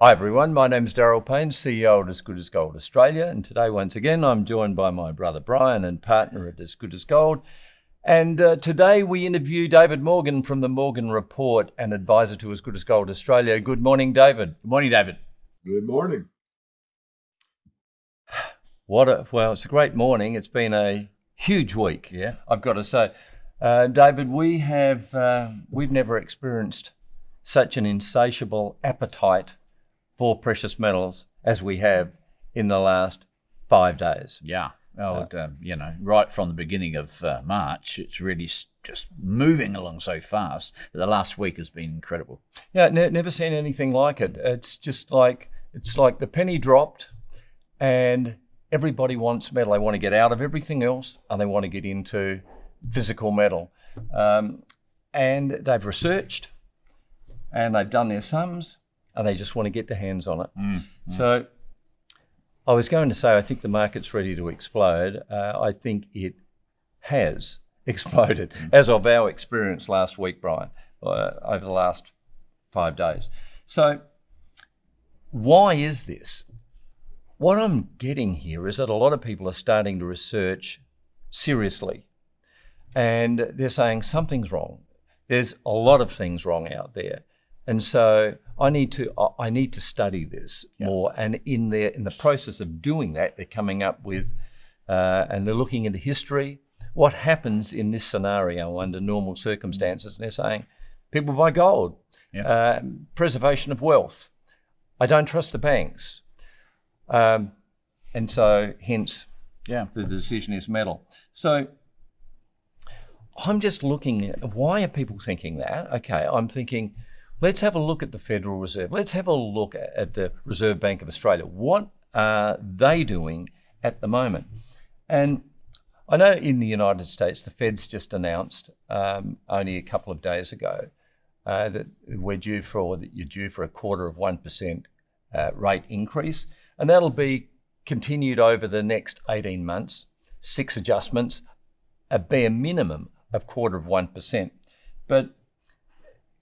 Hi everyone, my name's Darryl Panes, CEO at As Good as Gold Australia, and today once again I'm joined by my brother Brian and partner at As Good as Gold. And today we interview David Morgan from the Morgan Report and advisor to As Good as Gold Australia. Good morning, David. Good morning, David. Good morning. Well, it's a great morning. It's been a huge week, Yeah. I've got to say. David, we've never experienced such an insatiable appetite for precious metals as we have in the last 5 days. Yeah. Right from the beginning of March, it's really just moving along so fast. The last week has been incredible. Yeah, never seen anything like it. It's like the penny dropped and everybody wants metal. They want to get out of everything else and they want to get into physical metal. And they've researched and they've done their sums and they just want to get their hands on it. So I was going to say, I think the market's ready to explode. I think it has exploded, as of our experience last week, Brian, over the last 5 days. So why is this? What I'm getting here is that a lot of people are starting to research seriously, and they're saying something's wrong. There's a lot of things wrong out there. And so I need to study this more. And in the process of doing that, they're coming up with, and they're looking into history, what happens in this scenario under normal circumstances. And they're saying, people buy gold, preservation of wealth. I don't trust the banks. And so hence the decision is metal. So I'm just looking at, why are people thinking that? Okay, I'm thinking, let's have a look at the Federal Reserve. Let's have a look at the Reserve Bank of Australia. What are they doing at the moment? And I know in the United States, the Fed's just announced only a couple of days ago that you're due for a 0.25% rate increase. And that'll be continued over the next 18 months, 6 adjustments, a bare minimum of 0.25%. But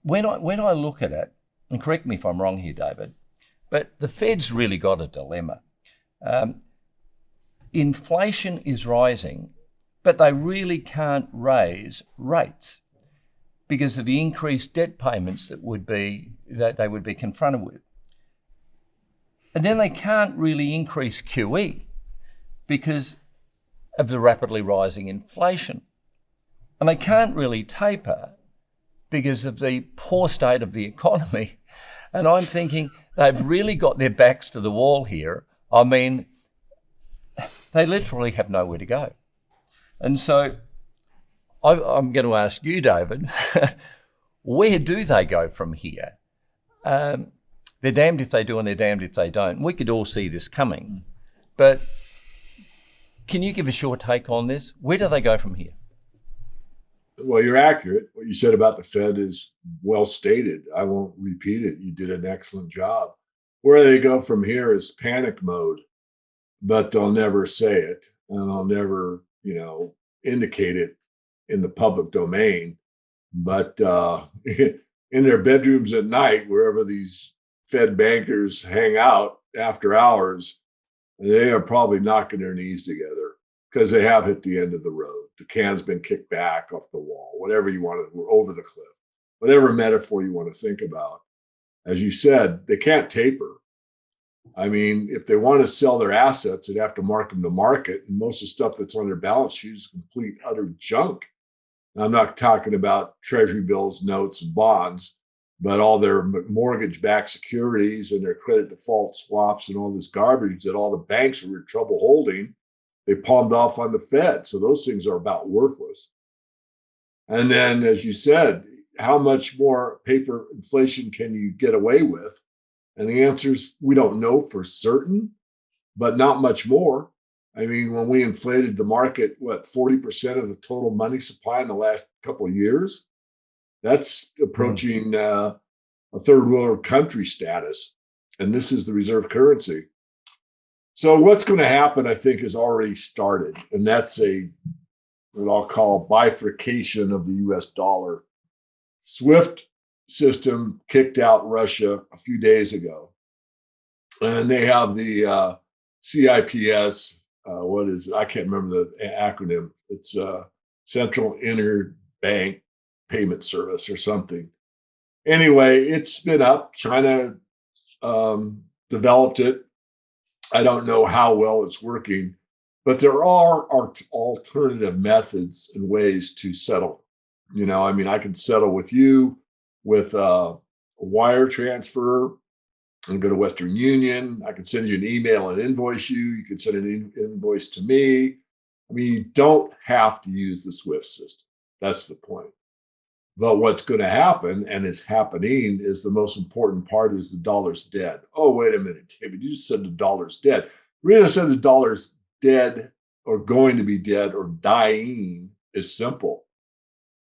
when I look at it, and correct me if I'm wrong here, David, but the Fed's really got a dilemma. Inflation is rising, but they really can't raise rates because of the increased debt payments that they would be confronted with. And then they can't really increase QE because of the rapidly rising inflation. And they can't really taper because of the poor state of the economy. And I'm thinking they've really got their backs to the wall here. I mean, they literally have nowhere to go. And so I'm going to ask you, David, where do they go from here? They're damned if they do and they're damned if they don't. We could all see this coming. But can you give us your take on this? Where do they go from here? Well, you're accurate. What you said about the Fed is well stated. I won't repeat it. You did an excellent job. Where they go from here is panic mode, but they'll never say it and they'll never, indicate it in the public domain. But in their bedrooms at night, wherever these Fed bankers hang out after hours, they are probably knocking their knees together because they have hit the end of the road. The can's been kicked back off the wall, whatever you want to, we're over the cliff, whatever metaphor you want to think about. As you said, they can't taper. I mean, if they want to sell their assets, they'd have to mark them to market. And most of the stuff that's on their balance sheet is complete, utter junk. Now, I'm not talking about treasury bills, notes, and bonds, but all their mortgage-backed securities and their credit default swaps and all this garbage that all the banks were in trouble holding, they palmed off on the Fed. So those things are about worthless. And then, as you said, how much more paper inflation can you get away with? And the answer is we don't know for certain, but not much more. I mean, when we inflated the market, 40% of the total money supply in the last couple of years? That's approaching a third world country status. And this is the reserve currency. So what's going to happen, I think, has already started. And that's what I'll call bifurcation of the US dollar. SWIFT system kicked out Russia a few days ago. and they have the CIPS. What is it? I can't remember the acronym. It's Central Interbank Payment Service or something. Anyway, it's been up. China developed it. I don't know how well it's working, but there are alternative methods and ways to settle. I mean, I can settle with you with a wire transfer and go to Western Union. I can send you an email and invoice you. You can send an invoice to me. I mean, you don't have to use the SWIFT system. That's the point. But what's going to happen, and is happening, is the most important part is the dollar's dead. Oh, wait a minute, David, you just said the dollar's dead. The reason I said the dollar's dead or going to be dead or dying is simple.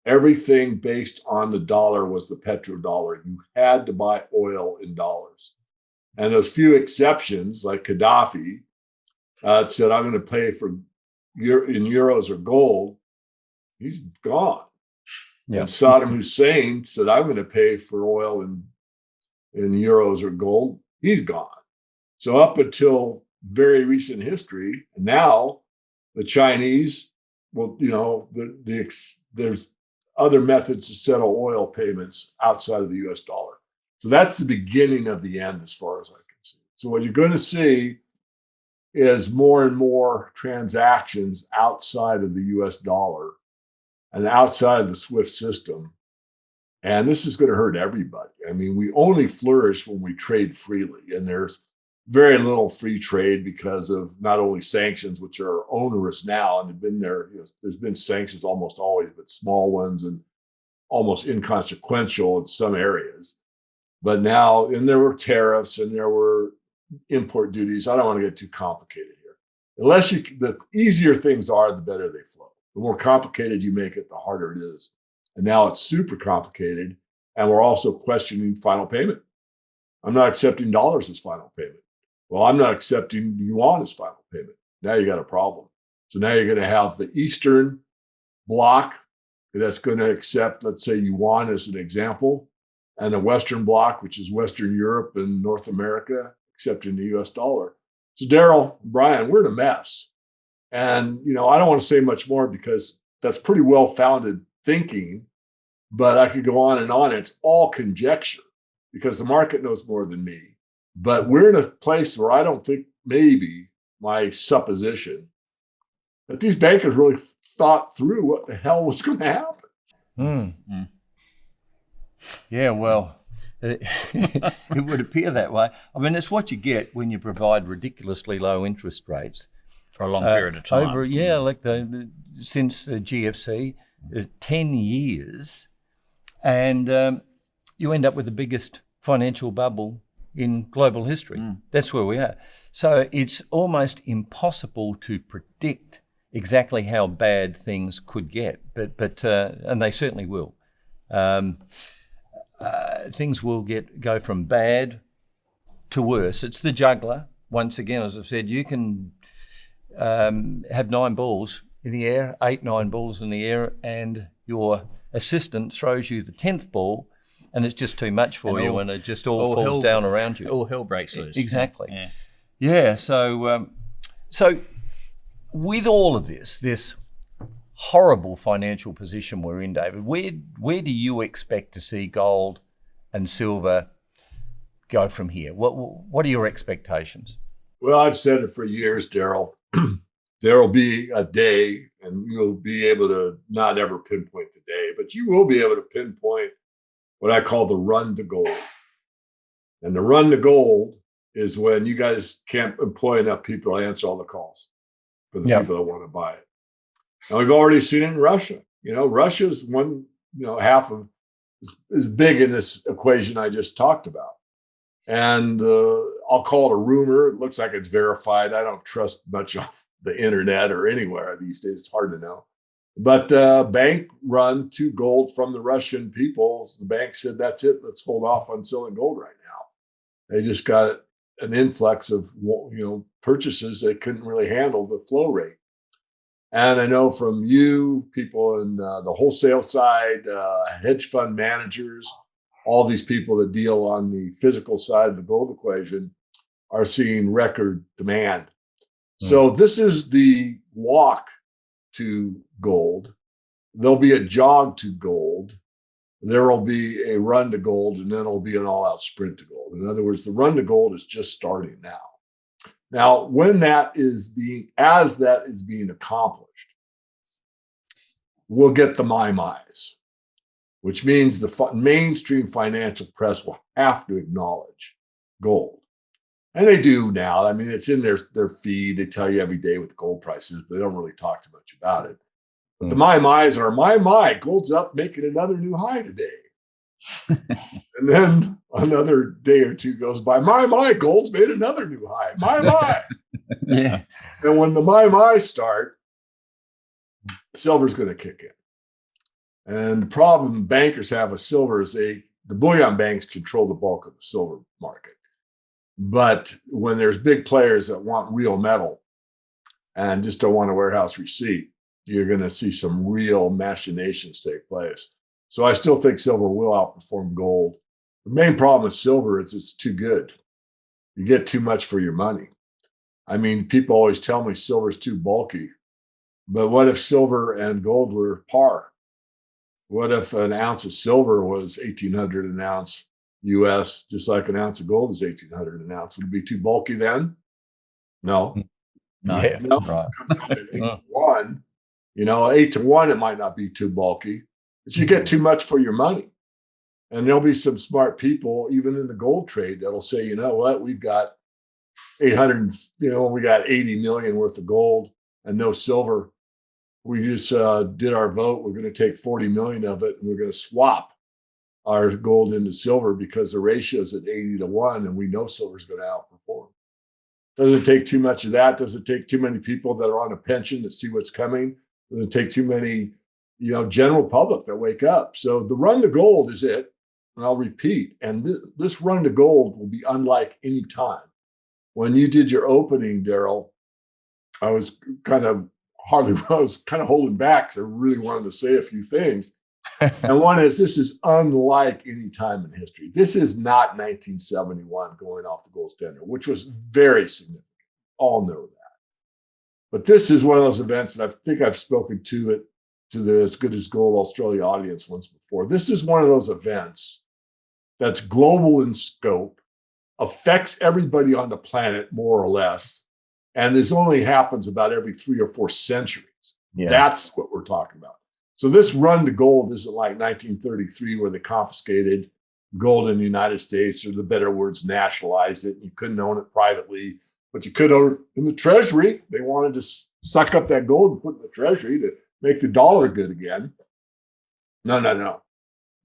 Everything based on the dollar was the petrodollar. You had to buy oil in dollars. And those few exceptions, like Gaddafi, said, I'm going to pay for in euros or gold. He's gone. Yeah. And Saddam Hussein said, I'm going to pay for oil in euros or gold. He's gone. So up until very recent history, now the Chinese, well, there's other methods to settle oil payments outside of the US dollar. So that's the beginning of the end as far as I can see. So what you're going to see is more and more transactions outside of the US dollar and outside of the SWIFT system. And this is going to hurt everybody. I mean, we only flourish when we trade freely. And there's very little free trade because of not only sanctions, which are onerous now, and have been there. There's been sanctions almost always, but small ones and almost inconsequential in some areas. But now, and there were tariffs and there were import duties. I don't want to get too complicated here. The easier things are, the better they flow. The more complicated you make it, the harder it is. And now it's super complicated. And we're also questioning final payment. I'm not accepting dollars as final payment. Well, I'm not accepting yuan as final payment. Now you got a problem. So now you're going to have the Eastern Bloc that's going to accept, let's say, yuan as an example, and the Western Bloc, which is Western Europe and North America, accepting the US dollar. So Darryl, Brian, we're in a mess. And, I don't want to say much more because that's pretty well-founded thinking, but I could go on and on. It's all conjecture because the market knows more than me. But we're in a place where I don't think, maybe my supposition, that these bankers really thought through what the hell was going to happen. Mm. Yeah, well, it would appear that way. I mean, it's what you get when you provide ridiculously low interest rates. For a long period of time. Since the GFC, 10 years, and you end up with the biggest financial bubble in global history. That's where we are. So it's almost impossible to predict exactly how bad things could get, but and they certainly will. Things will go from bad to worse. It's the juggler. Once again, as I've said, you can have 9 balls in the air, 9 balls in the air, and your assistant throws you the 10th ball, and it's just too much for you, and it just all falls down around you. All hell breaks loose. Exactly. Yeah. So with all of this horrible financial position we're in, David, where do you expect to see gold and silver go from here? What are your expectations? Well, I've said it for years, Darryl. There'll be a day, and you'll be able to not ever pinpoint the day, but you will be able to pinpoint what I call the run to gold. And the run to gold is when you guys can't employ enough people to answer all the calls for the people that want to buy it. And we've already seen it in Russia. Russia's one, half of is big in this equation I just talked about. And I'll call it a rumor. It looks like it's verified. I don't trust much off the internet or anywhere these days. It's hard to know. But bank run to gold from the Russian people. The bank said, that's it. Let's hold off on selling gold right now. They just got an influx of purchases that couldn't really handle the flow rate. And I know from you, people in the wholesale side, hedge fund managers, all these people that deal on the physical side of the gold equation are seeing record demand. So this is the walk to gold. There'll be a jog to gold. There will be a run to gold, and then it'll be an all-out sprint to gold. In other words, the run to gold is just starting now. Now, when that is being accomplished, we'll get the my-mais, which means the mainstream financial press will have to acknowledge gold. And they do now. I mean, it's in their feed. They tell you every day what the gold price is, but they don't really talk too much about it. But the my-mais are, my, gold's up, making another new high today. And then another day or two goes by, my, gold's made another new high. My. Yeah. And when the my start, silver's going to kick in. And the problem bankers have with silver is the bullion banks control the bulk of the silver market. But when there's big players that want real metal and just don't want a warehouse receipt, you're going to see some real machinations take place. So I still think silver will outperform gold. The main problem with silver is it's too good. You get too much for your money. I mean, people always tell me silver's too bulky. But what if silver and gold were par? What if an ounce of silver was $1,800 an ounce US, just like an ounce of gold is $1,800 an ounce? Would it be too bulky then? No. Yeah. No. Right. 8-1, 8-1, it might not be too bulky, but you get too much for your money. And there'll be some smart people, even in the gold trade, that'll say, you know what, we've got 800, we got 80 million worth of gold and no silver. We just did our vote. We're going to take 40 million of it and we're going to swap our gold into silver because the ratio is at 80-1 and we know silver is going to outperform. Doesn't take too much of that. Doesn't take too many people that are on a pension that see what's coming. Doesn't take too many, general public that wake up. So the run to gold is it. And I'll repeat, and this run to gold will be unlike any time. When you did your opening, Darryl, I was kind of holding back because I really wanted to say a few things. And one is, this is unlike any time in history. This is not 1971 going off the gold standard, which was very significant. All know that. But this is one of those events that I think I've spoken to the As Good as Gold Australia audience once before. This is one of those events that's global in scope, affects everybody on the planet more or less, and this only happens about every 3 or 4 centuries. Yeah. That's what we're talking about. So this run to gold isn't like 1933 where they confiscated gold in the United States, or the better words, nationalized it. You couldn't own it privately, but you could own it in the treasury. They wanted to suck up that gold and put it in the treasury to make the dollar good again. No.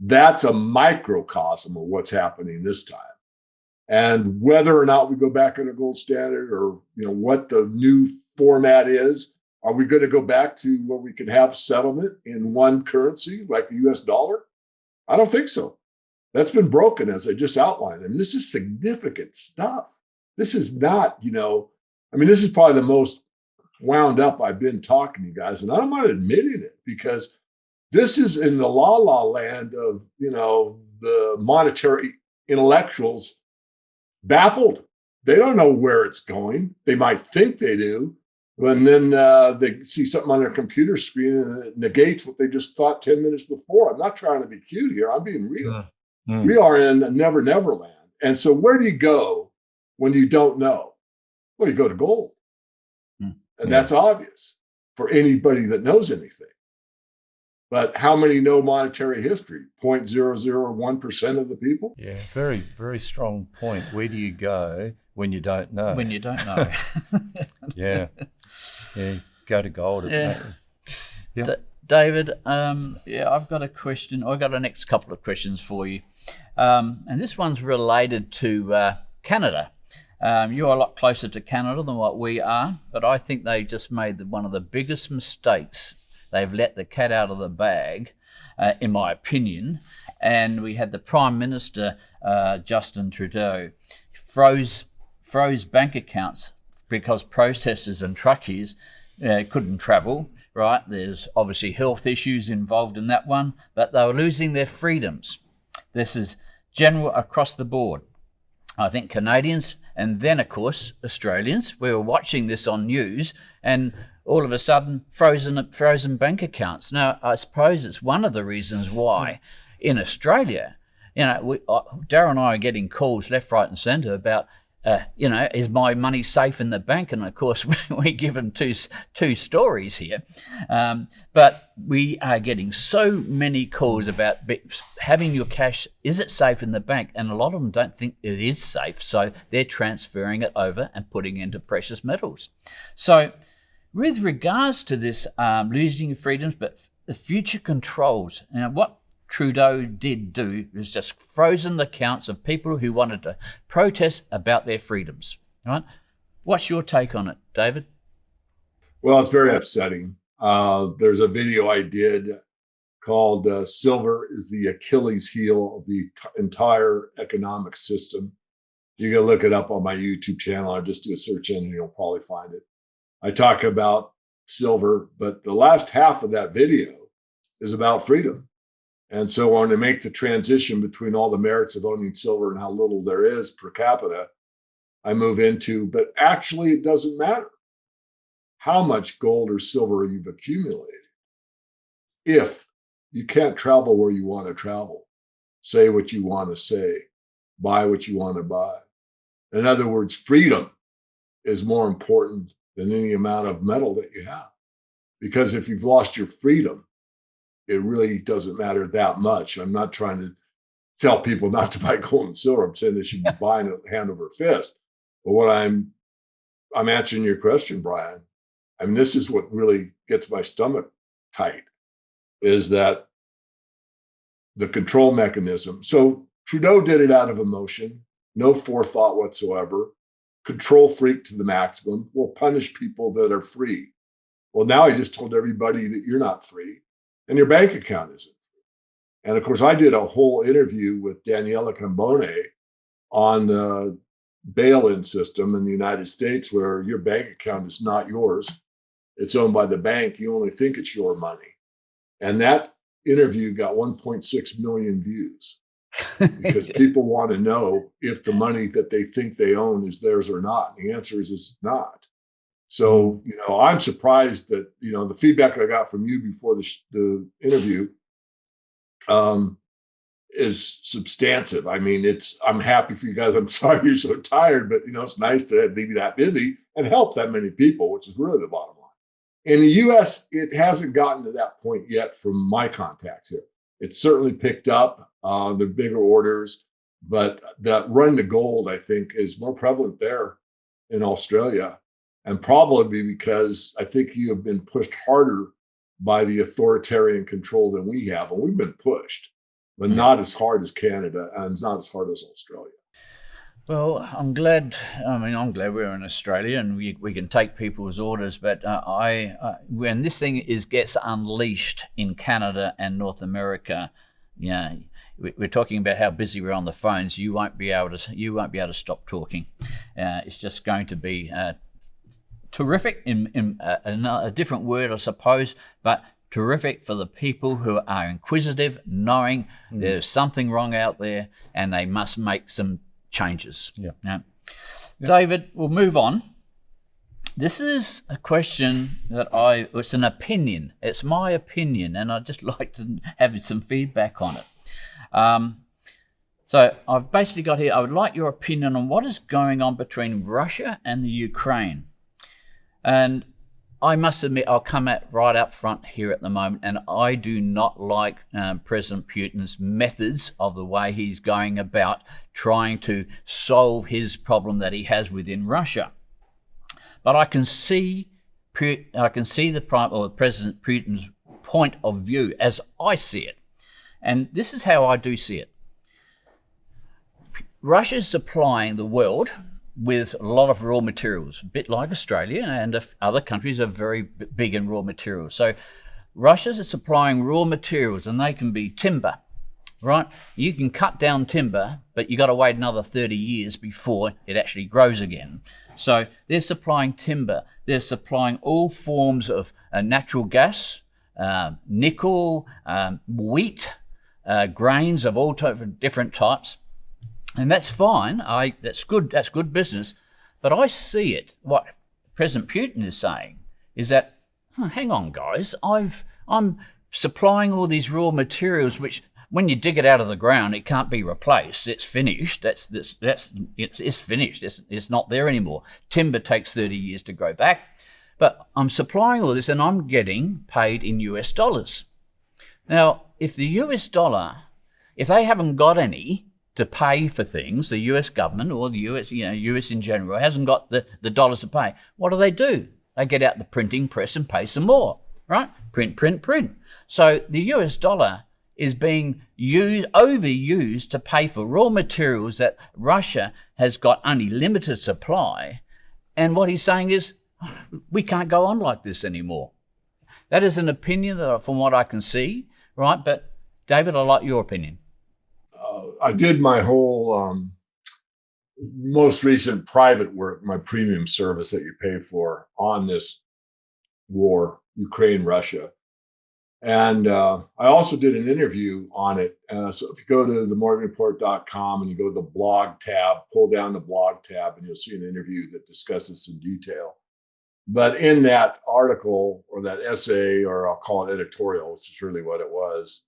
That's a microcosm of what's happening this time. And whether or not we go back on a gold standard, or what the new format is, are we going to go back to where we can have settlement in one currency like the US dollar? I don't think so. That's been broken, as I just outlined. I mean, this is significant stuff. This is not, this is probably the most wound up I've been talking to you guys, and I don't mind admitting it, because this is in the la land of, the monetary intellectuals baffled. They don't know where it's going. They might think they do, and then they see something on their computer screen and it negates what they just thought 10 minutes before. I'm not trying to be cute here. I'm being real. We are in a never land. And so where do you go when you don't know? Well, you go to gold. And that's obvious for anybody that knows anything. But how many know monetary history? 0.001% of the people? Yeah, very, very strong point. Where do you go when you don't know? When you don't know. Yeah, go to gold. Yeah. David, I've got a question. I've got the next couple of questions for you. And this one's related to Canada. You're a lot closer to Canada than what we are, but I think they just made one of the biggest mistakes. They've let the cat out of the bag, in my opinion. And we had the Prime Minister, Justin Trudeu, froze bank accounts because protesters and truckies couldn't travel, right? There's obviously health issues involved in that one, but they were losing their freedoms. This is general across the board. I think Canadians And then, of course, Australians, we were watching this on news, and all of a sudden, frozen bank accounts. Now, I suppose it's one of the reasons why in Australia, Darryl and I are getting calls left, right, and centre about, is my money safe in the bank? And of course, we're given two stories here. But we are getting so many calls about having your cash, is it safe in the bank? And a lot of them don't think it is safe. So they're transferring it over and putting it into precious metals. So with regards to this losing your freedoms, but the future controls, what Trudeu did do was just frozen the accounts of people who wanted to protest about their freedoms. Right? What's your take on it, David? Well, it's very upsetting. There's a video I did called Silver is the Achilles heel of the entire economic system. You can look it up on my YouTube channel or just do a search engine, you'll probably find it. I talk about silver, but the last half of that video is about freedom. And so I want to make the transition between all the merits of owning silver and how little there is per capita. I move into, but actually it doesn't matter how much gold or silver you've accumulated. If you can't travel where you want to travel, say what you want to say, buy what you want to buy. In other words, freedom is more important than any amount of metal that you have. Because if you've lost your freedom, it really doesn't matter that much. I'm not trying to tell people not to buy gold and silver. I'm saying they should be buying it hand over fist. But what I'm answering your question, Brian. I mean, this is what really gets my stomach tight, is that the control mechanism. So Trudeu did it out of emotion, no forethought whatsoever, control freak to the maximum, will punish people that are free. Well, now he just told everybody that you're not free and your bank account isn't free. And of course, I did a whole interview with Daniela Cambone on the bail-in system in the United States, where your bank account is not yours. It's owned by the bank. You only think it's your money. And that interview got 1.6 million views because people want to know if the money that they think they own is theirs or not. And the answer is it's not. So, I'm surprised that, the feedback I got from you before the interview is substantive. I mean, I'm happy for you guys. I'm sorry you're so tired, but, it's nice to be that busy and help that many people, which is really the bottom line. In the U.S., it hasn't gotten to that point yet from my contacts here. It's certainly picked up the bigger orders, but that run to gold, I think, is more prevalent there in Australia. And probably because I think you have been pushed harder by the authoritarian control than we have. And we've been pushed, but not as hard as Canada and not as hard as Australia. Well, I'm glad we're in Australia and we can take people's orders. But when this thing gets unleashed in Canada and North America, we're talking about how busy we're on the phones. You won't be able to stop talking. It's just going to be terrific in a different word, I suppose, but terrific for the people who are inquisitive, knowing there's something wrong out there and they must make some changes. Yeah. David, we'll move on. This is a question that it's an opinion. It's my opinion, and I'd just like to have some feedback on it. So I've basically got here, I would like your opinion on what is going on between Russia and the Ukraine. And I must admit, I'll come at right up front here at the moment, and I do not like President Putin's methods of the way he's going about trying to solve his problem that he has within Russia. But I can see the President Putin's point of view as I see it, and this is how I do see it. Russia's supplying the world with a lot of raw materials, a bit like Australia, and other countries are very big in raw materials. So Russia's supplying raw materials, and they can be timber, right? You can cut down timber, but you got to wait another 30 years before it actually grows again. So they're supplying timber. They're supplying all forms of natural gas, nickel, wheat, grains of all different types. And that's fine. That's good. That's good business. But I see it. What President Putin is saying is that, hang on, guys, I'm supplying all these raw materials, which when you dig it out of the ground, it can't be replaced. It's finished. It's finished. It's not there anymore. Timber takes 30 years to grow back. But I'm supplying all this and I'm getting paid in US dollars. Now, if the US dollar, if they haven't got any to pay for things, the US government or the US in general hasn't got the dollars to pay, what do? They get out the printing press and pay some more, right? Print, print, print. So the US dollar is being overused to pay for raw materials that Russia has got only limited supply. And what he's saying is, we can't go on like this anymore. That is an opinion that, from what I can see, right? But David, I like your opinion. I did my whole most recent private work, my premium service that you pay for on this war, Ukraine, Russia. And I also did an interview on it. So if you go to themorganreport.com and you go to the blog tab, pull down the blog tab, and you'll see an interview that discusses in detail. But in that article or that essay, or I'll call it editorial, which is really what it was,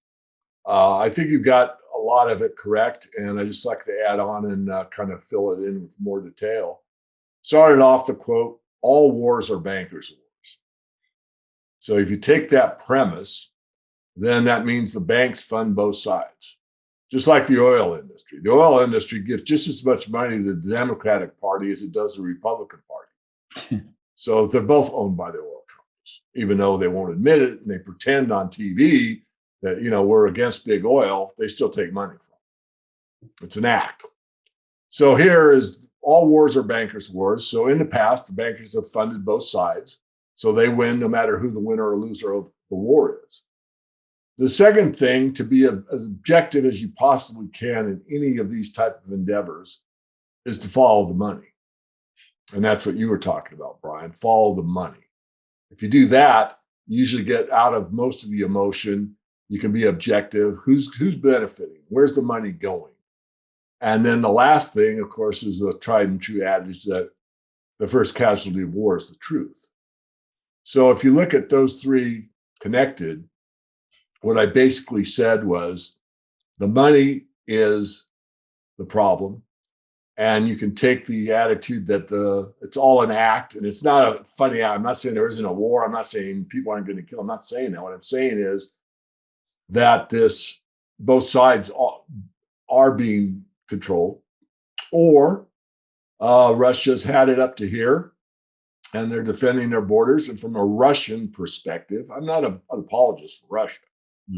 I think you've got a lot of it correct. And I just like to add on and kind of fill it in with more detail. Started off the quote, all wars are bankers' wars. So if you take that premise, then that means the banks fund both sides. Just like the oil industry. The oil industry gives just as much money to the Democratic Party as it does the Republican Party. So they're both owned by the oil companies, even though they won't admit it and they pretend on TV that, we're against big oil, they still take money from it. It's an act. So here is all wars are bankers' wars. So in the past, the bankers have funded both sides. So they win no matter who the winner or loser of the war is. The second thing, to be as objective as you possibly can in any of these type of endeavors, is to follow the money. And that's what you were talking about, Brian. Follow the money. If you do that, you usually get out of most of the emotion. You can be objective. Who's benefiting? Where's the money going? And then the last thing, of course, is the tried and true adage that the first casualty of war is the truth. So if you look at those three connected, what I basically said was the money is the problem. And you can take the attitude that it's all an act, and it's not a funny act. I'm not saying there isn't a war. I'm not saying people aren't going to kill. I'm not saying that. What I'm saying is that both sides are being controlled, or Russia's had it up to here, and they're defending their borders. And from a Russian perspective, I'm not an apologist for Russia.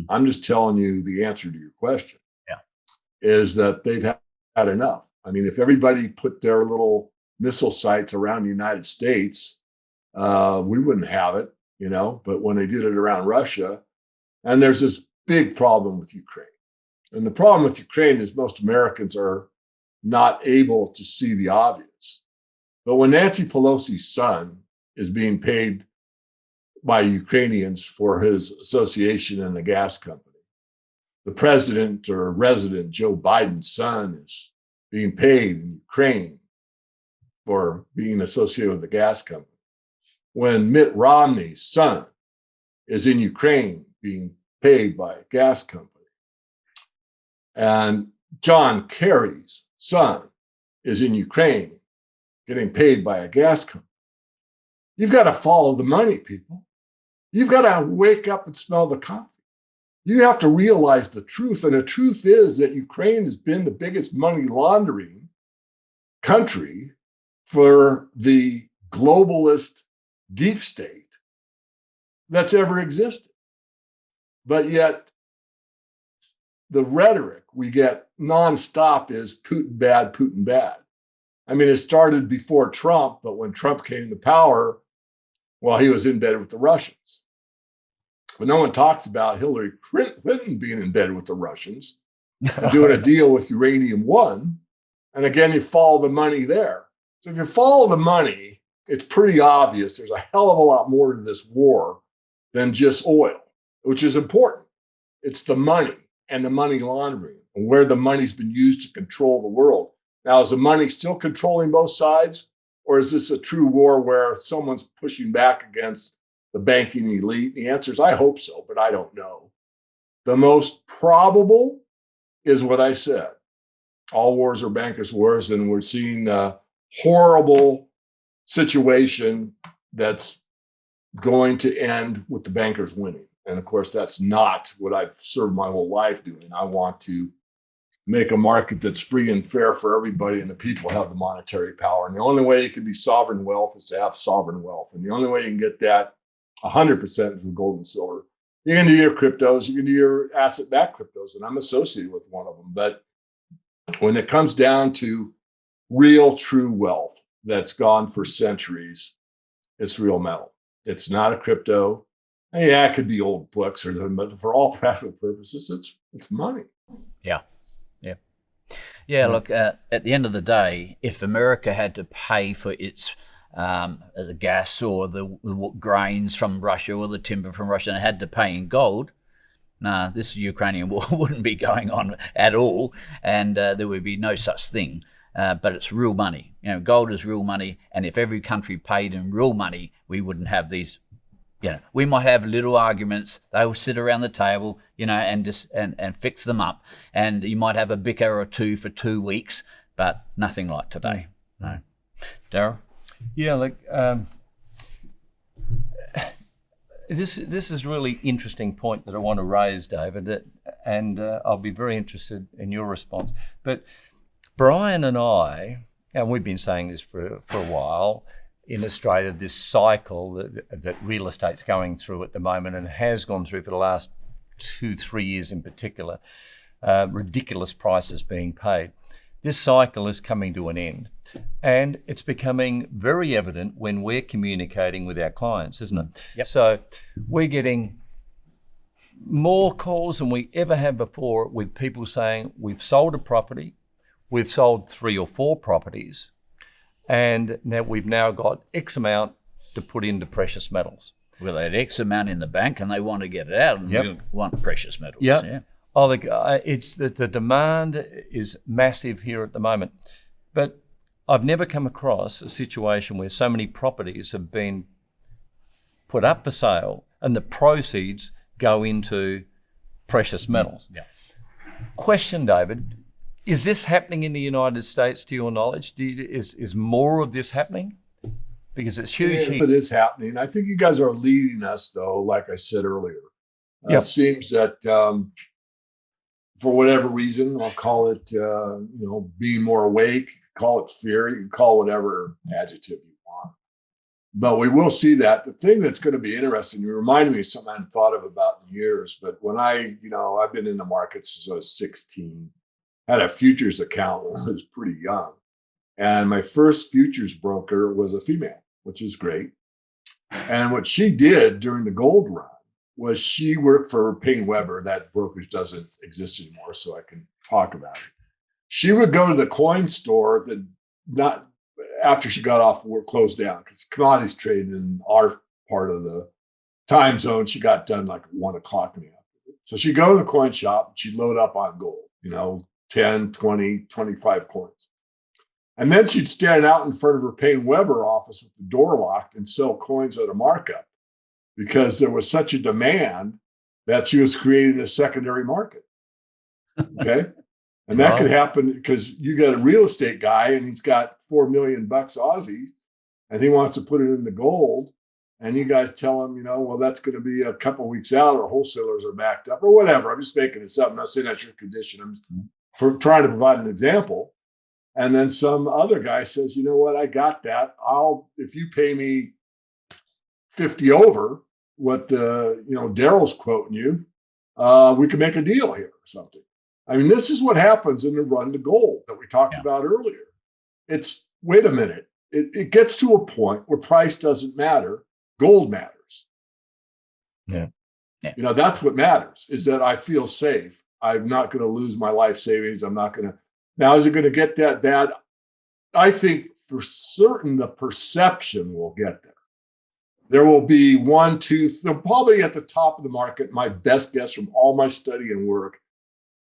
I'm just telling you the answer to your question. Is that they've had enough. I mean, if everybody put their little missile sites around the United States, we wouldn't have it, but when they did it around Russia, and there's this big problem with Ukraine. And the problem with Ukraine is most Americans are not able to see the obvious. But when Nancy Pelosi's son is being paid by Ukrainians for his association in the gas company, the president or resident Joe Biden's son is being paid in Ukraine for being associated with the gas company. When Mitt Romney's son is in Ukraine being paid by a gas company, and John Kerry's son is in Ukraine getting paid by a gas company, you've got to follow the money, people. You've got to wake up and smell the coffee. You have to realize the truth. And the truth is that Ukraine has been the biggest money laundering country for the globalist deep state that's ever existed. But yet the rhetoric we get nonstop is Putin bad, Putin bad. I mean, it started before Trump, but when Trump came to power, well, he was in bed with the Russians. But no one talks about Hillary Clinton being in bed with the Russians, doing a deal with Uranium One. And again, you follow the money there. So if you follow the money, it's pretty obvious there's a hell of a lot more to this war than just oil, which is important. It's the money and the money laundering. and where the money's been used to control the world. Now, is the money still controlling both sides? Or is this a true war where someone's pushing back against the banking elite? The answer is, I hope so, but I don't know. The most probable is what I said. All wars are bankers' wars, and we're seeing a horrible situation that's going to end with the bankers winning. And of course, that's not what I've served my whole life doing. I want to make a market that's free and fair for everybody, and the people have the monetary power. And the only way you can be sovereign wealth is to have sovereign wealth. And the only way you can get that 100% is with gold and silver. You can do your cryptos, you can do your asset-backed cryptos, and I'm associated with one of them. But when it comes down to real, true wealth that's gone for centuries, it's real metal. It's not a crypto. And yeah, it could be old books, but for all practical purposes, it's money. Yeah, look, at the end of the day, if America had to pay for its the gas or the grains from Russia or the timber from Russia, and it had to pay in gold, this Ukrainian war wouldn't be going on at all, and there would be no such thing. But it's real money. Gold is real money, and if every country paid in real money, we wouldn't have these. We might have little arguments. They will sit around the table, and just and fix them up. And you might have a bicker or two for 2 weeks, but nothing like today. No, Darryl. Yeah, look, this is a really interesting point that I want to raise, David, and I'll be very interested in your response. But Brian and I, and we've been saying this for a while, in Australia, this cycle that real estate's going through at the moment and has gone through for the last 2-3 years in particular, ridiculous prices being paid. This cycle is coming to an end, and it's becoming very evident when we're communicating with our clients, isn't it? Yep. So we're getting more calls than we ever had before with people saying, we've sold a property, we've sold 3 or 4 properties, and now we've got X amount to put into precious metals. Well, they had X amount in the bank and they want to get it out, and we want precious metals. Yep. Yeah. Oh, it's that the demand is massive here at the moment. But I've never come across a situation where so many properties have been put up for sale and the proceeds go into precious metals. Yeah. Question, David. Is this happening in the United States, to your knowledge? Is more of this happening? Because it's huge. Yeah, it is happening. I think you guys are leading us, though, like I said earlier. Yep. It seems that for whatever reason, I'll call it, being more awake, call it fear, you can call whatever adjective you want. But we will see that. The thing that's going to be interesting, you reminded me of something I hadn't thought of about in years, but when I've been in the markets since I was 16, had a futures account when I was pretty young. And my first futures broker was a female, which is great. And what she did during the gold run was she worked for Paine Webber. That brokerage doesn't exist anymore, so I can talk about it. She would go to the coin store not after she got off work, closed down, because commodities trade in our part of the time zone. She got done like 1 o'clock in the afternoon. So she'd go to the coin shop, she'd load up on gold, 10, 20, 25 coins. And then she'd stand out in front of her Paine Webber office with the door locked and sell coins at a markup, because there was such a demand that she was creating a secondary market. Okay. And that could happen because you got a real estate guy and he's got $4 million Aussies and he wants to put it into gold. And you guys tell him, that's going to be a couple of weeks out, or wholesalers are backed up, or whatever. I'm just making this up. I'm not saying that's your condition. I'm trying to provide an example. And then some other guy says, you know what, I got that. If you pay me 50 over what Darryl's quoting you, we can make a deal here or something. I mean, this is what happens in the run to gold that we talked about earlier. It's, wait a minute, it gets to a point where price doesn't matter, gold matters. Yeah. That's what matters, is that I feel safe. I'm not going to lose my life savings. I'm not going to. Now, is it going to get that bad? I think for certain the perception will get there. There will be 1, 2, they're probably at the top of the market. My best guess from all my study and work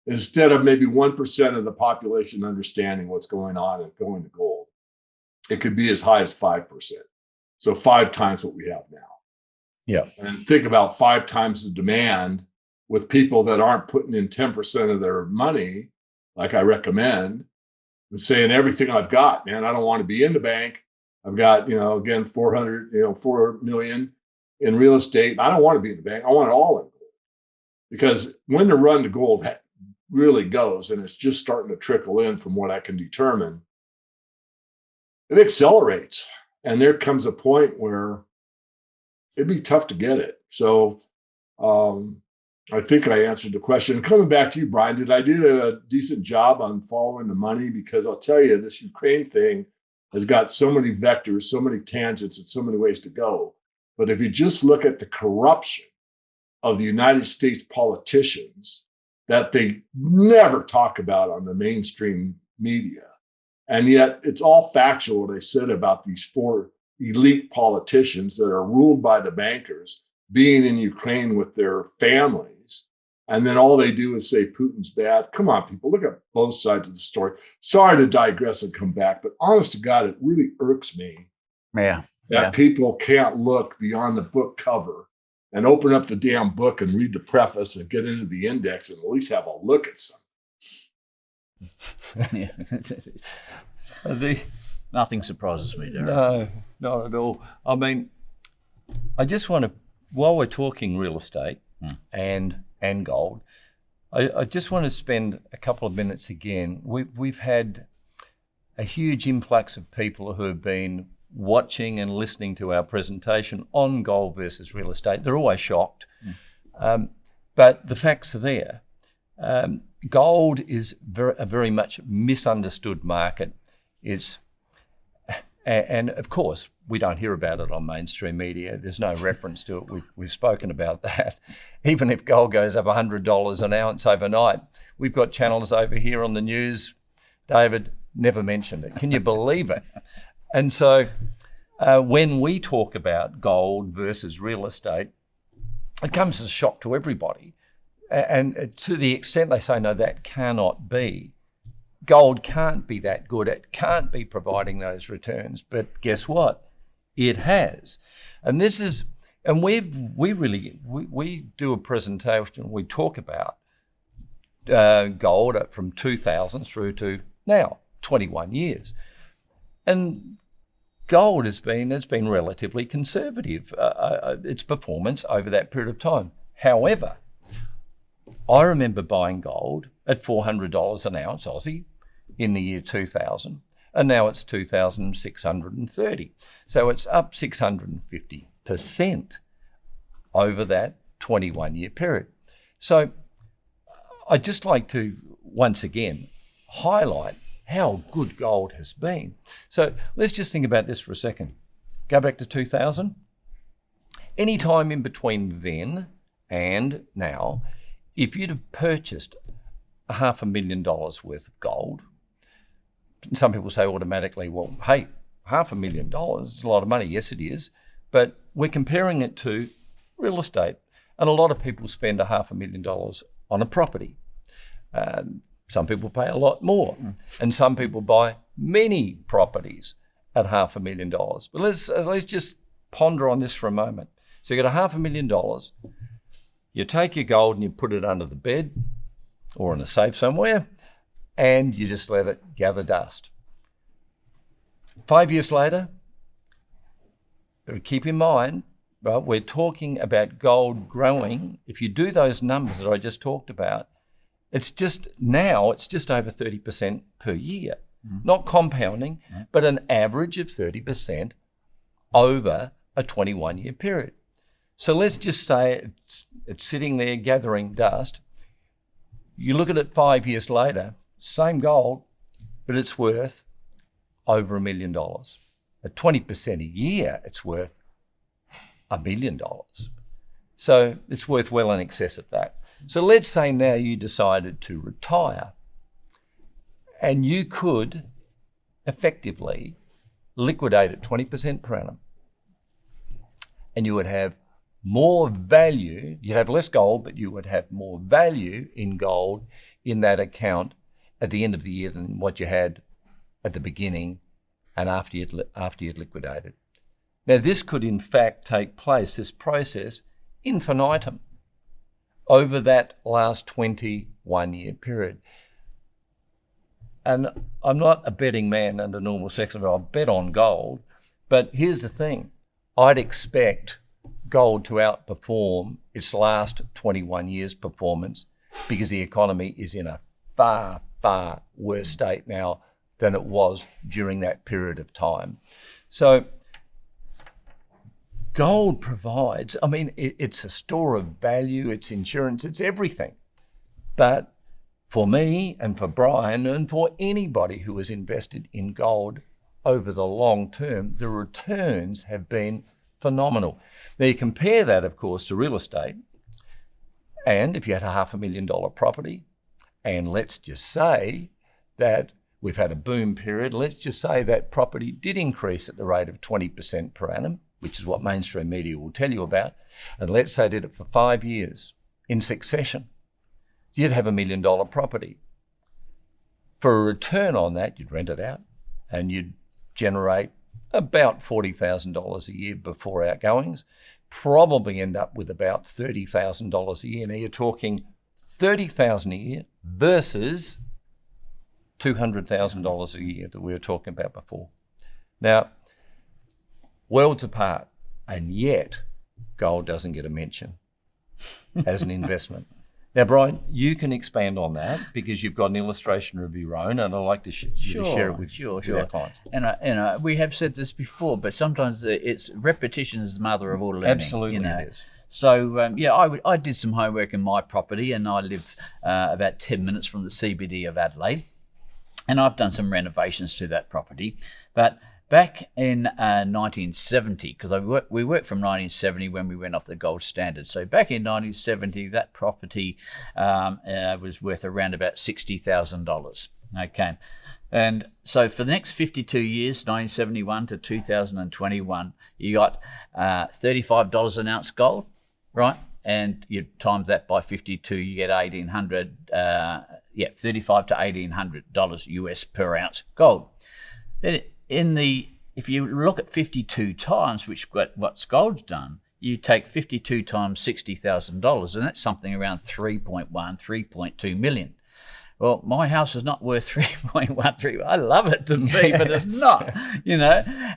instead of maybe 1% of the population understanding what's going on and going to gold, it could be as high as 5%. So 5 times what we have now. Yeah. And think about 5 times the demand with people that aren't putting in 10% of their money, like I recommend, and saying everything I've got, man, I don't want to be in the bank. I've got, again, 4 million in real estate. I don't want to be in the bank. I want it all in gold. Because when the run to gold really goes, and it's just starting to trickle in from what I can determine, it accelerates. And there comes a point where it'd be tough to get it. So I think I answered the question. Coming back to you, Brian, did I do a decent job on following the money? Because I'll tell you, this Ukraine thing has got so many vectors, so many tangents, and so many ways to go. But if you just look at the corruption of the United States politicians that they never talk about on the mainstream media, and yet it's all factual what they said about these 4 elite politicians that are ruled by the bankers being in Ukraine with their families. And then all they do is say Putin's bad. Come on, people, look at both sides of the story. Sorry to digress and come back, but honest to God, it really irks me that people can't look beyond the book cover and open up the damn book and read the preface and get into the index and at least have a look at something. Nothing surprises me, Darryl. No, not at all. I mean, I just want to, while we're talking real estate and gold, I just want to spend a couple of minutes again. We've had a huge influx of people who have been watching and listening to our presentation on gold versus real estate. They're always shocked, but the facts are there. Gold is a very much misunderstood market. And of course, we don't hear about it on mainstream media. There's no reference to it. We've spoken about that. Even if gold goes up $100 an ounce overnight, we've got channels over here on the news, David, never mentioned it. Can you believe it? And so when we talk about gold versus real estate, it comes as a shock to everybody. And to the extent they say, no, that cannot be. Gold can't be that good. It can't be providing those returns. But guess what? It has. And this is, and we do a presentation, we talk about gold from 2000 through to now, 21 years. And gold has been relatively conservative, its performance over that period of time. However, I remember buying gold at $400 an ounce Aussie in the year 2000, and now it's 2,630. So it's up 650% over that 21-year period. So I'd just like to once again highlight how good gold has been. So let's just think about this for a second. Go back to 2000. Any time in between then and now, if you'd have purchased $500,000 worth of gold, some people say automatically, well, hey, $500,000 is a lot of money. Yes, it is. But we're comparing it to real estate. And a lot of people spend $500,000 on a property. Some people pay a lot more. And some people buy many properties at $500,000. But let's just ponder on this for a moment. So you got $500,000. You take your gold and you put it under the bed or in a safe somewhere, and you just let it gather dust. 5 years later, keep in mind, right, we're talking about gold growing. If you do those numbers that I just talked about, it's just over 30% per year. Not compounding, but an average of 30% over a 21-year period. So let's just say it's sitting there gathering dust. You look at it 5 years later, same gold, but it's worth over $1 million. At 20% a year, it's worth $1 million. So it's worth well in excess of that. So let's say now you decided to retire, and you could effectively liquidate at 20% per annum, and you would have more value. You'd have less gold, but you would have more value in gold in that account at the end of the year than what you had at the beginning and after you'd liquidated. Now, this could in fact take place, this process, infinitum over that last 21-year period. And I'm not a betting man under normal circumstances. I'll bet on gold. But here's the thing. I'd expect gold to outperform its last 21 years' performance because the economy is in a far, far worse state now than it was during that period of time. So gold provides, I mean, it's a store of value, it's insurance, it's everything. But for me and for Brian and for anybody who has invested in gold over the long term, the returns have been phenomenal. Now you compare that, of course, to real estate. And if you had a $500,000 property, and let's just say that we've had a boom period, let's just say that property did increase at the rate of 20% per annum, which is what mainstream media will tell you about, and let's say did it for 5 years in succession, you'd have $1 million property. For a return on that, you'd rent it out and you'd generate about $40,000 a year before outgoings, probably end up with about $30,000 a year. Now you're talking $30,000 a year versus $200,000 a year that we were talking about before. Now, worlds apart, and yet gold doesn't get a mention as an investment. Now, Brian, you can expand on that because you've got an illustration of your own, and I'd like to share it with our clients. And we have said this before, but sometimes it's repetition is the mother of all learning. Absolutely, it is. So, I did some homework in my property, and I live about 10 minutes from the CBD of Adelaide, and I've done some renovations to that property. But back in 1970, because we worked from 1970 when we went off the gold standard. So back in 1970, that property was worth around about $60,000. Okay. And so for the next 52 years, 1971 to 2021, you got $35 an ounce gold, right? And you times that by 52, you get $1,800, $35 to $1,800 US per ounce gold. If you look at 52 times, which what gold's done, you take 52 times $60,000, and that's something around 3.2 million. Well, my house is not worth 3.13. I love it to be, but it's not,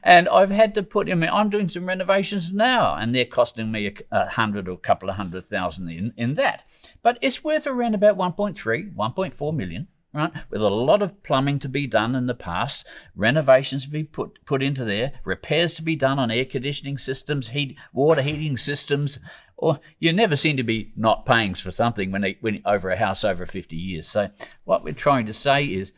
And I've had to I'm doing some renovations now, and they're costing me $100,000 or a couple of $100,000 in that. But it's worth around about 1.4 million. Right, with a lot of plumbing to be done in the past, renovations to be put into there, repairs to be done on air conditioning systems, water heating systems, or you never seem to be not paying for something when over a house over 50 years. So what we're trying to say is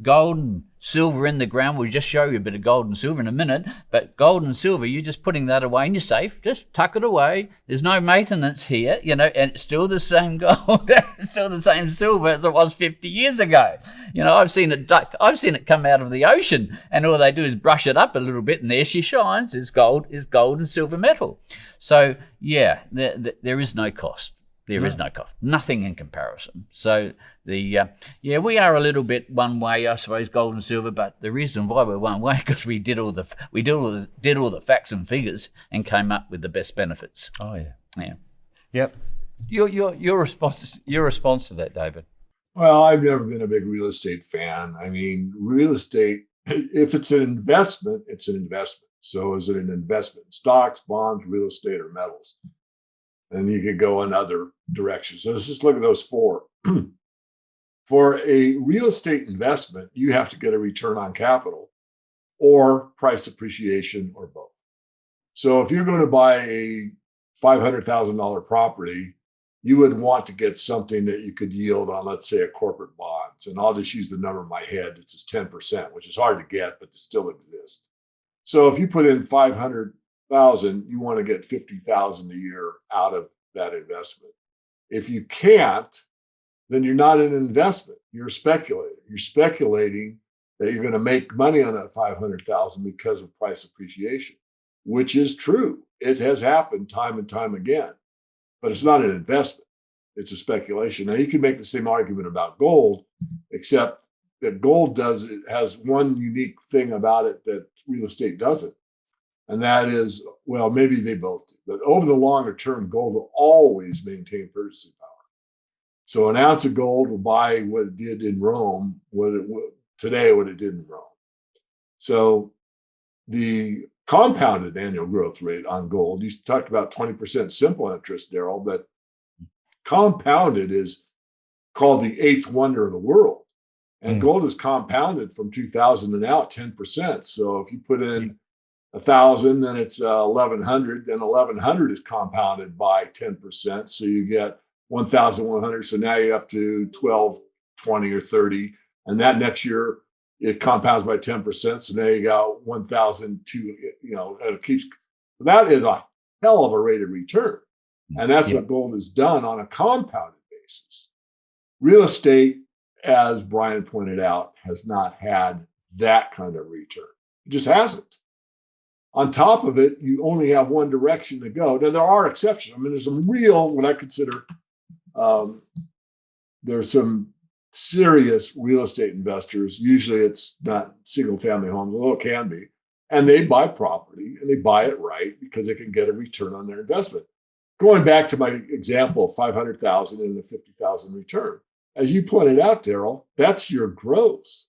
gold and silver in the ground. We'll just show you a bit of gold and silver in a minute, but gold and silver, you're just putting that away in your safe. Just tuck it away. There's no maintenance here, and it's still the same gold, it's still the same silver as it was 50 years ago. I've seen it come out of the ocean, and all they do is brush it up a little bit, and there she shines. Is gold and silver metal. So there is no cost. There is no cost, nothing in comparison. So we are a little bit one way, I suppose, gold and silver. But the reason why we're one way because we did all the facts and figures and came up with the best benefits. Oh yeah. Yep. Your response to that, David? Well, I've never been a big real estate fan. I mean, real estate, if it's an investment, it's an investment. So is it an investment in stocks, bonds, real estate, or metals? And you could go in other directions. So let's just look at those four. For a real estate investment, you have to get a return on capital or price appreciation or both. So if you're going to buy a $500,000 property, you would want to get something that you could yield on, let's say, a corporate bonds. And I'll just use the number in my head, which is 10%, which is hard to get, but it still exists. So if you put in 500,000, you want to get 50,000 a year out of that investment. If you can't, then you're not an investment. You're speculating. You're speculating that you're going to make money on that 500,000 because of price appreciation, which is true. It has happened time and time again, but it's not an investment. It's a speculation. Now, you can make the same argument about gold, except that gold has one unique thing about it that real estate doesn't. And that is, well, maybe they both do, but over the longer term, gold will always maintain purchasing power. So an ounce of gold will buy what it did in Rome, what it did in Rome. So the compounded annual growth rate on gold, you talked about 20% simple interest, Darryl, but compounded is called the eighth wonder of the world. And gold is compounded from 2000 to now at 10%. So if you put in 1,000, then it's 1,100. Then 1,100 is compounded by 10%. So you get 1,100. So now you're up to 12, 20, or 30. And that next year, it compounds by 10%. So now you got 1,002, and it keeps. That is a hell of a rate of return. And that's what gold has done on a compounded basis. Real estate, as Brian pointed out, has not had that kind of return. It just hasn't. On top of it, you only have one direction to go. Now, there are exceptions. I mean, there's some real, what I consider, there's some serious real estate investors. Usually it's not single family homes, although it can be. And they buy property and they buy it right because they can get a return on their investment. Going back to my example of 500,000 and the 50,000 return, as you pointed out, Darryl, that's your gross.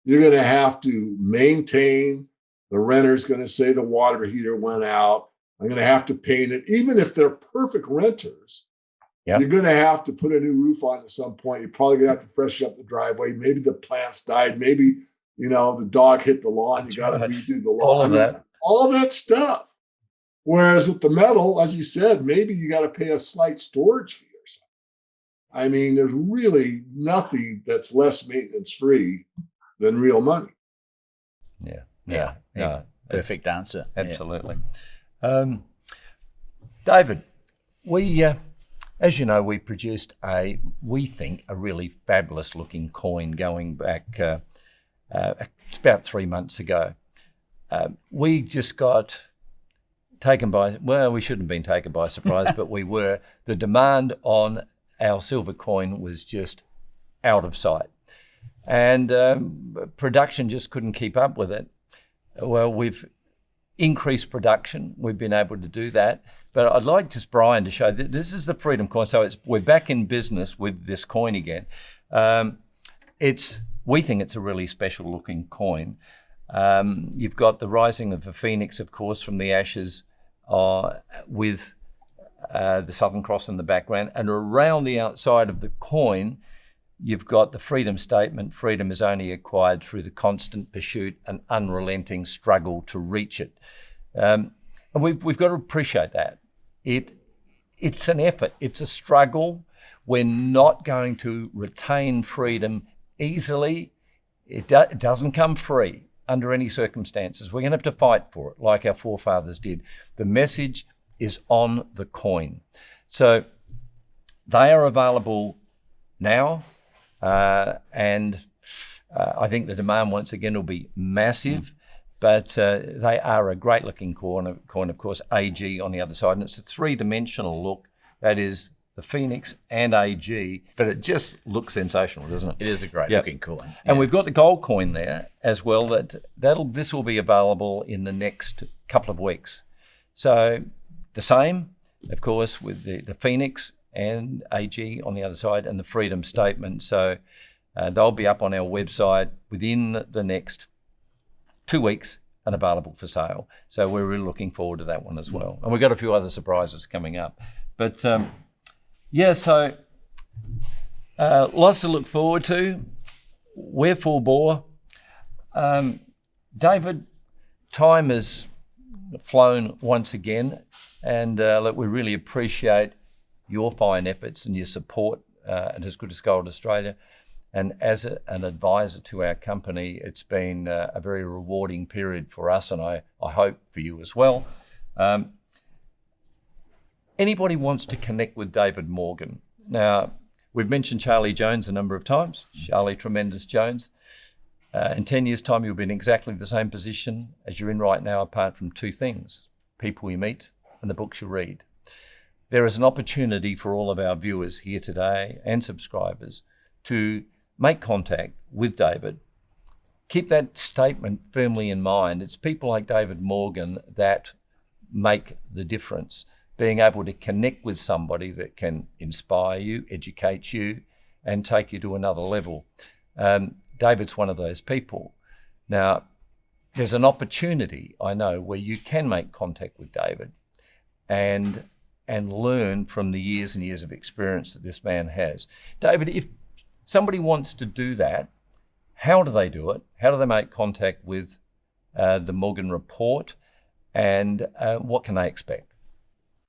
You're going to have to maintain. The renter's going to say the water heater went out. I'm going to have to paint it. Even if they're perfect renters, you're going to have to put a new roof on at some point. You're probably going to have to freshen up the driveway. Maybe the plants died. Maybe, the dog hit the lawn. You got to redo the lawn. All of that stuff. Whereas with the metal, as you said, maybe you got to pay a slight storage fee or something. I mean, there's really nothing that's less maintenance free than real money. Yeah. Perfect answer. Absolutely. David, we, as you know, we produced we think, a really fabulous looking coin going back, it's about 3 months ago. We just got taken by, we shouldn't have been taken by surprise, but we were. The demand on our silver coin was just out of sight. And production just couldn't keep up with it. Well, we've increased production. We've been able to do that. But I'd like just Brian to show that this is the Freedom Coin. So we're back in business with this coin again. We think it's a really special looking coin. You've got the rising of the phoenix, of course, from the ashes with the Southern Cross in the background. And around the outside of the coin, you've got the freedom statement. Freedom is only acquired through the constant pursuit and unrelenting struggle to reach it. And we've got to appreciate that. It's an effort. It's a struggle. We're not going to retain freedom easily. It doesn't come free under any circumstances. We're going to have to fight for it like our forefathers did. The message is on the coin. So they are available now. And I think the demand once again will be massive, but they are a great looking coin, of course, AG on the other side. And it's a three-dimensional look. That is the Phoenix and AG, but it just looks sensational, doesn't it? It is a great looking coin. And we've got the gold coin there as well. This will be available in the next couple of weeks. So the same, of course, with the Phoenix and AG on the other side, and the freedom statement. So they'll be up on our website within the next 2 weeks and available for sale. So we're really looking forward to that one as well. And we've got a few other surprises coming up. But so lots to look forward to. We're full bore. David, time has flown once again, and look, we really appreciate your fine efforts and your support at As Good as Gold Australia. And as an advisor to our company, it's been a very rewarding period for us, and I hope for you as well. Anybody wants to connect with David Morgan? Now, we've mentioned Charlie Jones a number of times, Charlie Tremendous Jones. In 10 years' time, you'll be in exactly the same position as you're in right now, apart from two things: people you meet and the books you read. there is an opportunity for all of our viewers here today and subscribers to make contact with David. Keep that statement firmly in mind. It's people like David Morgan that make the difference. Being able to connect with somebody that can inspire you, educate you, and take you to another level. David's one of those people. Now, there's an opportunity, I know, where you can make contact with David and learn from the years and years of experience that this man has. David, if somebody wants to do that, how do they do it? How do they make contact with the Morgan Report, and what can they expect?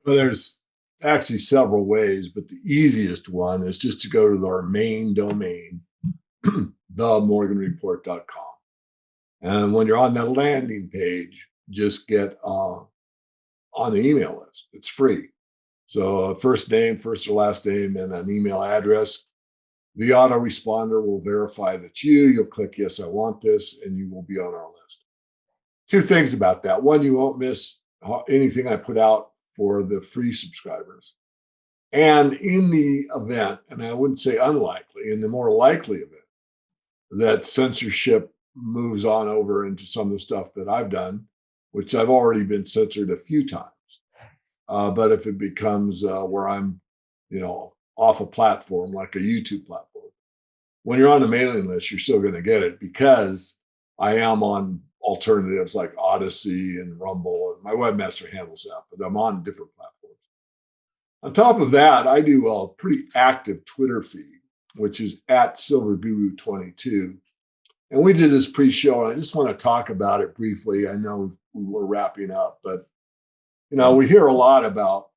Well, there's actually several ways, but the easiest one is just to go to our main domain, themorganreport.com. And when you're on that landing page, just get on the email list. It's free. So first name, first or last name, and an email address. The autoresponder will verify that you'll click, yes, I want this, and you will be on our list. Two things about that. One, you won't miss anything I put out for the free subscribers. And in the event, and I wouldn't say unlikely, in the more likely event that censorship moves on over into some of the stuff that I've done, which I've already been censored a few times. But if it becomes where I'm, off a platform like a YouTube platform, when you're on the mailing list, you're still going to get it because I am on alternatives like Odyssey and Rumble, and my webmaster handles that, but I'm on different platforms. On top of that, I do a pretty active Twitter feed, which is at SilverGuru22. And we did this pre-show, and I just want to talk about it briefly. I know we're wrapping up, but we hear a lot about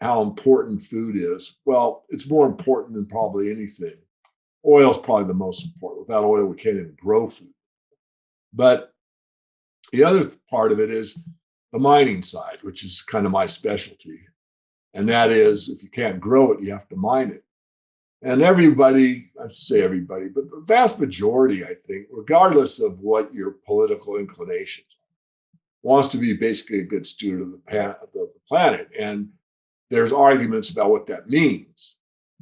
how important food is. Well, it's more important than probably anything. Oil is probably the most important. Without oil, we can't even grow food. But the other part of it is the mining side, which is kind of my specialty. And that is, if you can't grow it, you have to mine it. And everybody, I should say everybody, but the vast majority, I think, regardless of what your political inclinations are, wants to be basically a good steward of the planet. And there's arguments about what that means,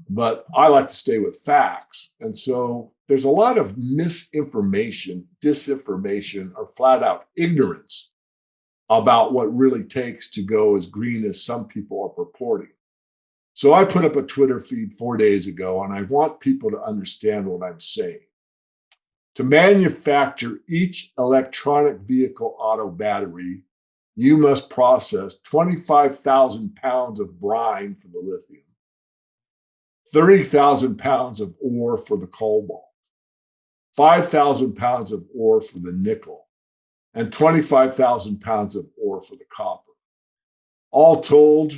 but I like to stay with facts. And so there's a lot of misinformation, disinformation, or flat out ignorance about what really takes to go as green as some people are purporting. So I put up a Twitter feed 4 days ago, and I want people to understand what I'm saying. To manufacture each electronic vehicle auto battery, you must process 25,000 pounds of brine for the lithium, 30,000 pounds of ore for the cobalt, 5,000 pounds of ore for the nickel, and 25,000 pounds of ore for the copper. All told,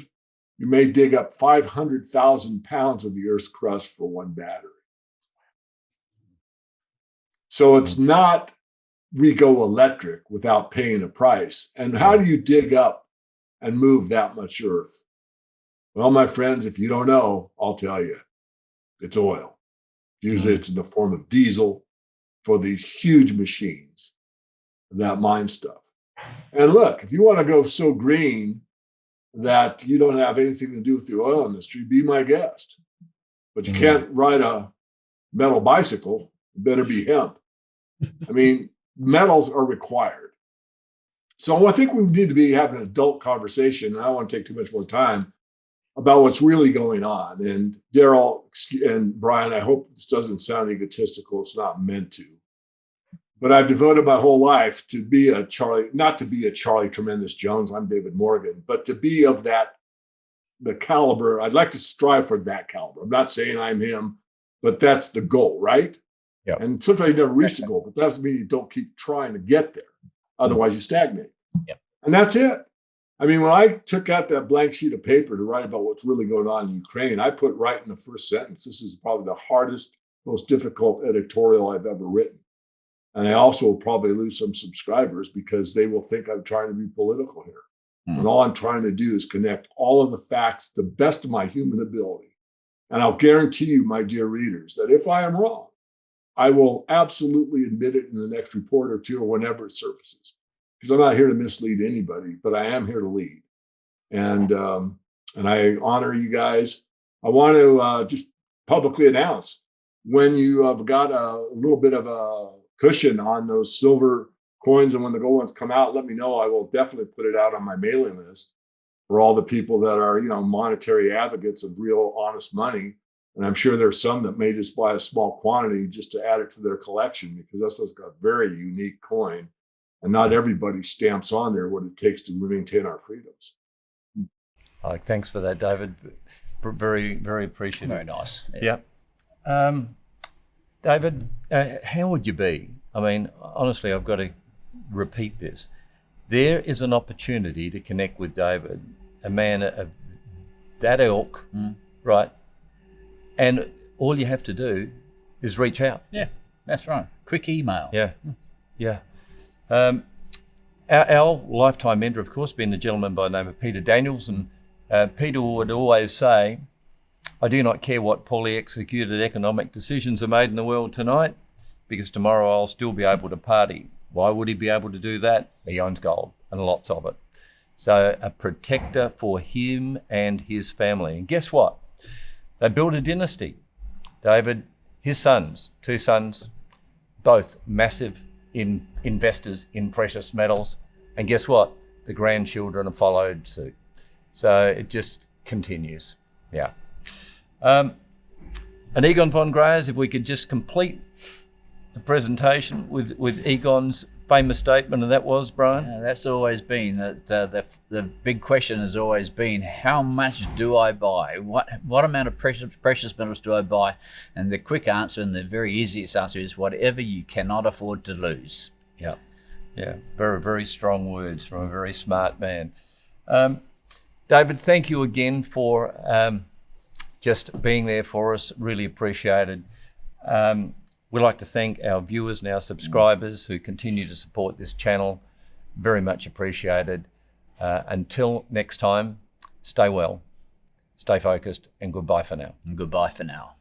you may dig up 500,000 pounds of the Earth's crust for one battery. So it's not we go electric without paying a price. And how do you dig up and move that much earth? Well, my friends, if you don't know, I'll tell you, it's oil. Usually it's in the form of diesel for these huge machines that mine stuff. And look, if you want to go so green that you don't have anything to do with the oil industry, be my guest. But you can't ride a metal bicycle. It better be hemp. I mean, metals are required. So I think we need to be having an adult conversation, and I don't want to take too much more time, about what's really going on. And Darryl and Brian, I hope this doesn't sound egotistical. It's not meant to. But I've devoted my whole life to be a Charlie, not to be a Charlie Tremendous Jones. I'm David Morgan, but to be of the caliber. I'd like to strive for that caliber. I'm not saying I'm him, but that's the goal, right? Yeah. And sometimes you never reach the goal, but that doesn't mean you don't keep trying to get there. Otherwise, you stagnate. Yeah. And that's it. I mean, when I took out that blank sheet of paper to write about what's really going on in Ukraine, I put right in the first sentence, this is probably the hardest, most difficult editorial I've ever written. And I also will probably lose some subscribers because they will think I'm trying to be political here. And all I'm trying to do is connect all of the facts to the best of my human ability. And I'll guarantee you, my dear readers, that if I am wrong, I will absolutely admit it in the next report or two or whenever it surfaces. Because I'm not here to mislead anybody, but I am here to lead. And and I honor you guys. I want to just publicly announce, when you have got a little bit of a cushion on those silver coins, and when the gold ones come out, let me know. I will definitely put it out on my mailing list for all the people that are, monetary advocates of real honest money. And I'm sure there's some that may just buy a small quantity just to add it to their collection, because that's just a very unique coin. And not everybody stamps on there what it takes to maintain our freedoms. Thanks for that, David. Very, very appreciative. Very nice. Yeah. David, how would you be? I mean, honestly, I've got to repeat this. There is an opportunity to connect with David, a man of that ilk, right? And all you have to do is reach out. Yeah, that's right. Quick email. Yeah, yeah. Our lifetime mentor, of course, being a gentleman by the name of Peter Daniels, and Peter would always say, I do not care what poorly executed economic decisions are made in the world tonight, because tomorrow I'll still be able to party. Why would he be able to do that? He owns gold, and lots of it. So a protector for him and his family. And guess what? They built a dynasty. David, his sons, 2 sons, both massive investors in precious metals. And guess what? The grandchildren have followed suit. So it just continues. Yeah. And Egon von Greyerz, if we could just complete the presentation with Egon's famous statement, and that was, Brian? Yeah, that's always been the big question has always been, how much do I buy? What amount of precious metals do I buy? And the quick answer, and the very easiest answer, is whatever you cannot afford to lose. Yeah, yeah, very, very strong words from a very smart man. David, thank you again for just being there for us. Really appreciated. We'd like to thank our viewers and our subscribers who continue to support this channel. Very much appreciated. Until next time, stay well, stay focused, and goodbye for now. And goodbye for now.